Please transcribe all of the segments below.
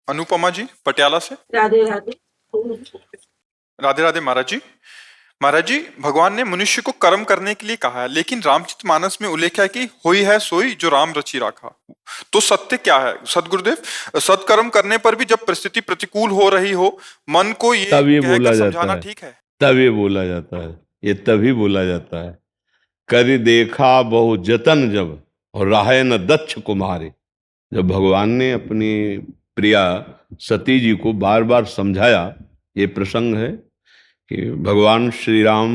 अनुपमा जी पटियाला से। राधे राधे। राधे राधे महाराज जी। महाराज जी, भगवान ने मनुष्य को कर्म करने के लिए कहा है, लेकिन रामचरितमानस में उल्लेख है कि होई है सोई जो राम रचि राखा। तो सत्य क्या है सदगुरुदेव? सत्कर्म करने पर भी जब परिस्थिति प्रतिकूल हो रही हो, मन को ये तब ये बोला कहकर जाता समझाना है, ठीक है? तब ये बोला जाता है, ये तभी बोला जाता है। करि देखा बहु जतन जब और राहे न दक्ष कुमारी। जब भगवान ने अपनी प्रिया सती जी को बार बार समझाया, ये प्रसंग है कि भगवान श्री राम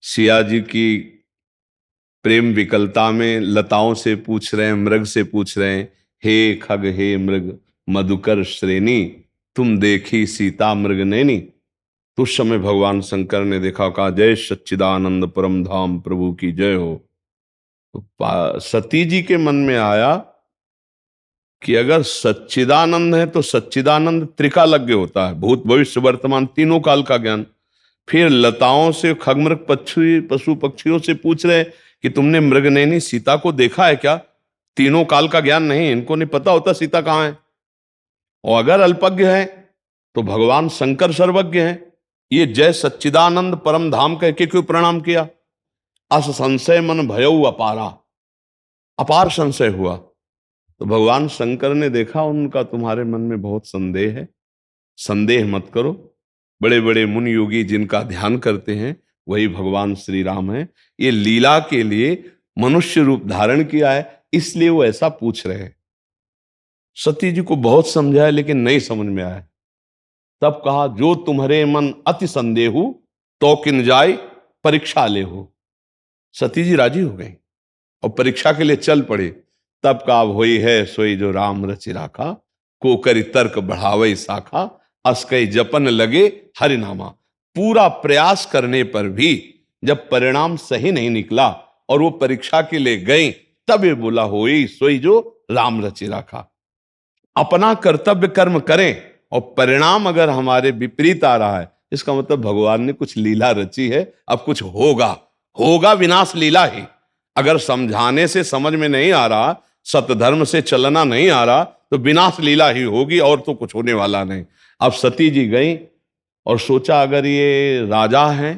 सिया जी की प्रेम विकलता में लताओं से पूछ रहे हैं, मृग से पूछ रहे हैं, हे खग हे मृग मधुकर श्रेणी, तुम देखी सीता मृग नैनी। तो उस समय भगवान शंकर ने देखा, कहा जय सच्चिदानंद परम धाम प्रभु की जय हो। तो सती जी के मन में आया कि अगर सच्चिदानंद है तो सच्चिदानंद त्रिकालज्ञ होता है, भूत भविष्य वर्तमान तीनों काल का ज्ञान। फिर लताओं से खगमृग पक्षी पशु पक्षियों से पूछ रहे कि तुमने मृगनयनी सीता को देखा है क्या? तीनों काल का ज्ञान नहीं, इनको नहीं पता होता सीता कहाँ है। और अगर अल्पज्ञ है तो भगवान शंकर सर्वज्ञ हैं। ये जय सच्चिदानंद परम धाम कह के क्यों प्रणाम किया? अस संशय मन भयऊ अपारा, अपार संशय हुआ। तो भगवान शंकर ने देखा उनका तुम्हारे मन में बहुत संदेह है, संदेह मत करो। बड़े बड़े मुनि योगी जिनका ध्यान करते हैं वही भगवान श्री राम है। ये लीला के लिए मनुष्य रूप धारण किया है, इसलिए वो ऐसा पूछ रहे हैं। सती जी को बहुत समझाया लेकिन नहीं समझ में आया। तब कहा जो तुम्हारे मन अति संदेहु तो किन जाय परीक्षा ले हो। सती जी राजी हो गई और परीक्षा के लिए चल पड़े। तब कहा होई है सोई जो राम रचि राखा, को करी तर्क बढ़ावे शाखा, अस्कई जपन लगे हरिनामा। पूरा प्रयास करने पर भी जब परिणाम सही नहीं निकला और वो परीक्षा के लिए गई, तब ये बोला होई सोई जो राम रचि राखा। अपना कर्तव्य कर्म करें और परिणाम अगर हमारे विपरीत आ रहा है, इसका मतलब भगवान ने कुछ लीला रची है, अब कुछ होगा, होगा विनाश लीला ही। अगर समझाने से समझ में नहीं आ रहा, सतधर्म से चलना नहीं आ रहा, तो विनाश लीला ही होगी और तो कुछ होने वाला नहीं। अब सती जी गई और सोचा अगर ये राजा हैं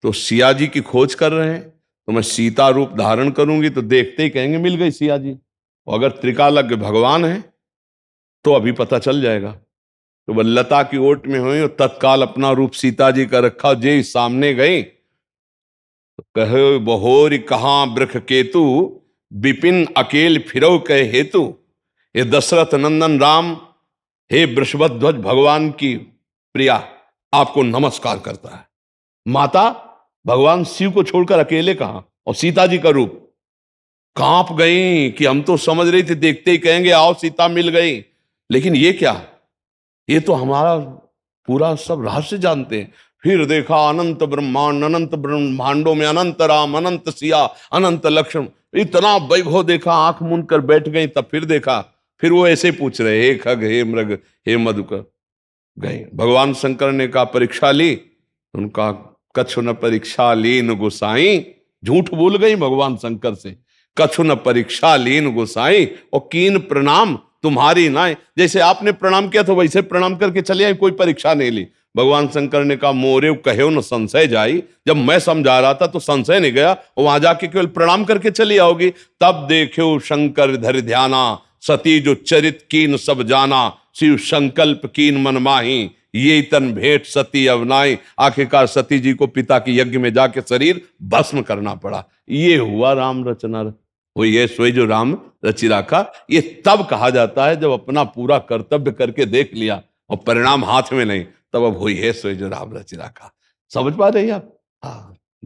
तो सिया जी की खोज कर रहे हैं, तो मैं सीता रूप धारण करूंगी तो देखते ही कहेंगे मिल गई सिया जी। और अगर त्रिकालज्ञ भगवान है तो अभी पता चल जाएगा। तो वह लता की ओट में हुई और तत्काल अपना रूप सीता जी का रखा। जे सामने गई तो कहे बहोरी कहां बृख केतु, विपिन अकेल फिरो कहे हेतु। ये दशरथ नंदन राम, हे वृषभध्वज भगवान की प्रिया, आपको नमस्कार करता है। माता, भगवान शिव को छोड़कर अकेले कहां, और सीता जी का रूप। कांप गई कि हम तो समझ रही थी देखते ही कहेंगे आओ सीता मिल गई, लेकिन ये क्या, ये तो हमारा पूरा सब रहस्य जानते हैं। फिर देखा अनंत ब्रह्मांड, अनंत ब्रह्मांडों में अनंत राम, अनंत सिया, अनंत लक्ष्मण। इतना वैभव देखा, आंख मूंद कर बैठ गई। तब फिर देखा, फिर वो ऐसे पूछ रहे हे खग हे मृग हे मधुकर। गए भगवान शंकर ने कहा परीक्षा ली, उनका कछु न परीक्षा लीन गोसाई। झूठ बोल गई भगवान शंकर से, कछु न परीक्षा लीन गोसाई, और कीन प्रणाम तुम्हारी नाय। जैसे आपने प्रणाम किया तो वैसे प्रणाम करके चले आई, कोई परीक्षा नहीं ली। भगवान शंकर ने कहा मोरे कहो न संशय जाई। जब मैं समझा रहा था तो संशय नहीं गया, वहां जाके केवल प्रणाम करके चली आओगी। तब देखो शंकर धर ध्याना, सती जो चरित कीन सब जाना। शिव संकल्प कीन मन माही, ये तन भेंट सती अवनाई। आखिरकार सती जी को पिता के यज्ञ में जाके शरीर भस्म करना पड़ा। ये हुआ राम रचना, वो ये सोई जो राम रचि राखा। ये तब कहा जाता है जब अपना पूरा कर्तव्य करके देख लिया और परिणाम हाथ में नहीं, तब अब हुई है सोई जो राम रचि राखा। समझ पा रही हैं आप? हाँ।